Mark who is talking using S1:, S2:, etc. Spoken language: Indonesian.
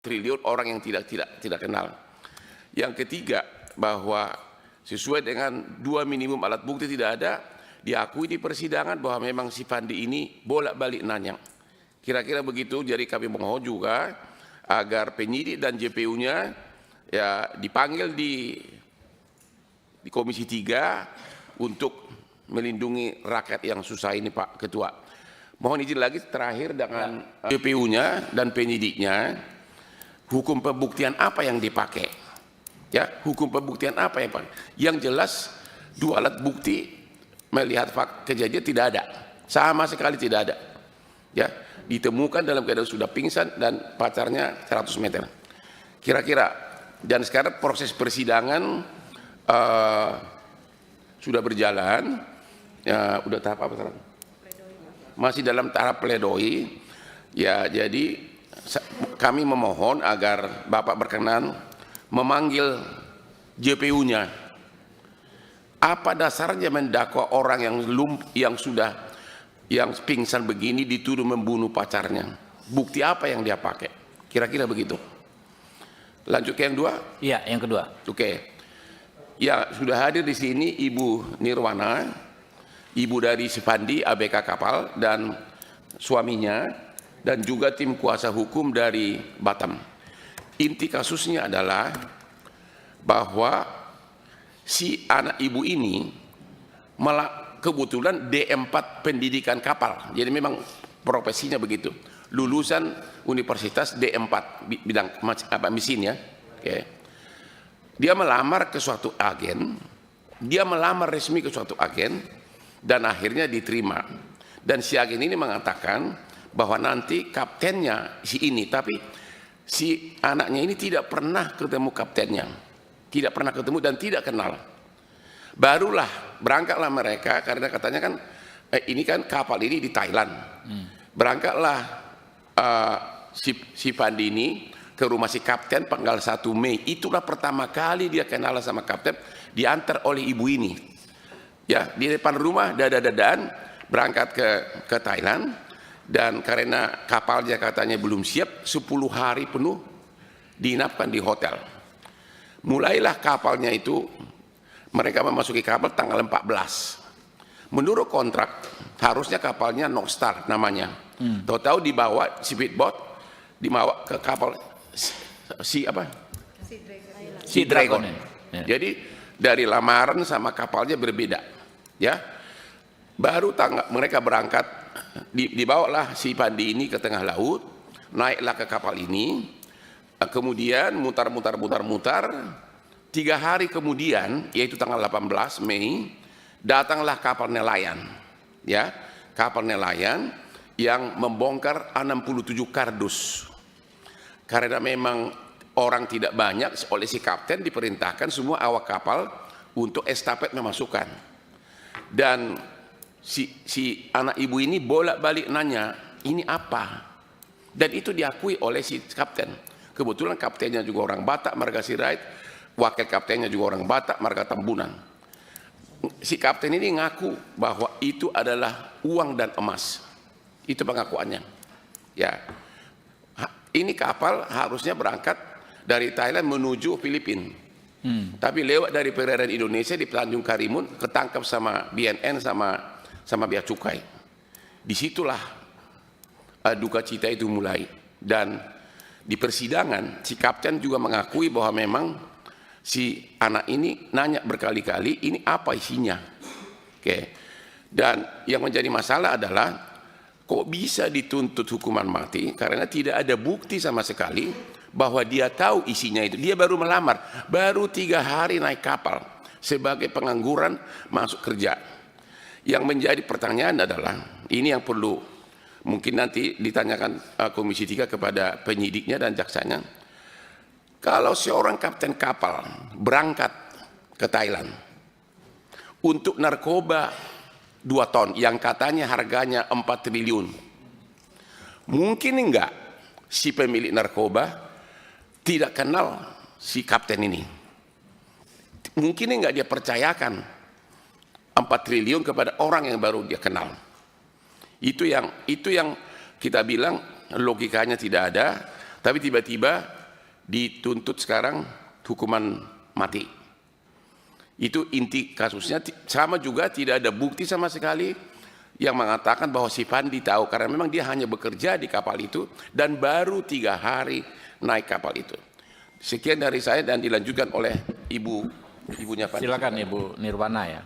S1: triliun orang yang tidak kenal. Yang ketiga, bahwa sesuai dengan 2 minimum alat bukti tidak ada, diakui di persidangan bahwa memang si Pandi ini bolak-balik nanya. Kira-kira begitu. Jadi kami mohon juga agar penyidik dan JPU-nya ya dipanggil di Komisi 3 untuk melindungi rakyat yang susah ini, Pak Ketua. Mohon izin lagi terakhir dengan JPU-nya dan penyidiknya, hukum pembuktian apa yang dipakai? Ya, hukum pembuktian apa yang dipakai? Yang jelas 2 alat bukti melihat kejadian tidak ada, sama sekali tidak ada. Ya, ditemukan dalam keadaan sudah pingsan dan pacarnya 100 meter. Kira-kira, dan sekarang proses persidangan sudah berjalan, ya, udah tahap apa sekarang? Masih dalam tahap pledoi. Ya, jadi kami memohon agar Bapak berkenan memanggil JPU-nya. Apa dasarnya mendakwa orang yang pingsan begini dituduh membunuh pacarnya? Bukti apa yang dia pakai? Kira-kira begitu. Lanjut ke yang 2?
S2: Iya, yang kedua.
S1: Oke. Ya, sudah hadir di sini Ibu Nirwana, ibu dari si Pandi ABK kapal dan suaminya, dan juga tim kuasa hukum dari Batam. Inti kasusnya adalah bahwa si anak ibu ini kebetulan D4 pendidikan kapal. Jadi memang profesinya begitu. Lulusan Universitas D4 bidang mesin ya. Oke. Dia melamar ke suatu agen, dia melamar resmi ke suatu agen dan akhirnya diterima. Dan si agen ini mengatakan bahwa nanti kaptennya si ini, tapi si anaknya ini tidak pernah ketemu kaptennya, tidak pernah ketemu dan tidak kenal. Barulah berangkatlah mereka, karena katanya kan ini kan kapal ini di Thailand. Berangkatlah si Pandi ini ke rumah si kapten tanggal 1 Mei. Itulah pertama kali dia kenal sama kapten, diantar oleh ibu ini. Ya, di depan rumah dada-dadaan berangkat ke Thailand, dan karena kapalnya katanya belum siap, 10 hari penuh diinapkan di hotel. Mulailah kapalnya itu, mereka memasuki kapal tanggal 14. Menurut kontrak harusnya kapalnya North Star namanya. Tahu-tahu dibawa speedboat, dibawa ke kapal Sea Dragon.
S2: Ya.
S1: Jadi dari lamaran sama kapalnya berbeda, ya. Baru mereka berangkat, dibawalah si Pandi ini ke tengah laut, naiklah ke kapal ini, kemudian mutar. 3 hari kemudian, yaitu tanggal 18 Mei, datanglah kapal nelayan, ya, kapal nelayan yang membongkar 67 kardus. Karena memang orang tidak banyak, oleh si kapten diperintahkan semua awak kapal untuk estafet memasukkan. Dan si anak ibu ini bolak-balik nanya, ini apa? Dan itu diakui oleh si kapten. Kebetulan kaptennya juga orang Batak, marga Sirait, wakil kaptennya juga orang Batak, marga Tambunan. Si kapten ini ngaku bahwa itu adalah uang dan emas. Itu pengakuannya. Ya. Ini kapal harusnya berangkat dari Thailand menuju Filipina. Tapi lewat dari perairan Indonesia di Tanjung Karimun, ketangkap sama BNN sama Bea Cukai. Disitulah duka cita itu mulai. Dan di persidangan si kapten juga mengakui bahwa memang si anak ini nanya berkali-kali, ini apa isinya. Oke. Dan yang menjadi masalah adalah kok bisa dituntut hukuman mati karena tidak ada bukti sama sekali bahwa dia tahu isinya itu. Dia baru melamar, baru 3 hari naik kapal sebagai pengangguran masuk kerja. Yang menjadi pertanyaan adalah, ini yang perlu mungkin nanti ditanyakan Komisi 3 kepada penyidiknya dan jaksanya. Kalau seorang kapten kapal berangkat ke Thailand untuk narkoba 2 ton yang katanya harganya 4 triliun. Mungkin enggak si pemilik narkoba tidak kenal si kapten ini? Mungkin enggak dia percayakan 4 triliun kepada orang yang baru dia kenal? Itu yang kita bilang logikanya tidak ada. Tapi tiba-tiba dituntut sekarang hukuman mati. Itu inti kasusnya. Sama juga tidak ada bukti sama sekali yang mengatakan bahwa si Pandi tahu, karena memang dia hanya bekerja di kapal itu dan baru 3 hari naik kapal itu. Sekian dari saya dan dilanjutkan oleh ibunya Pandi.
S2: Silakan Ibu Nirwana ya.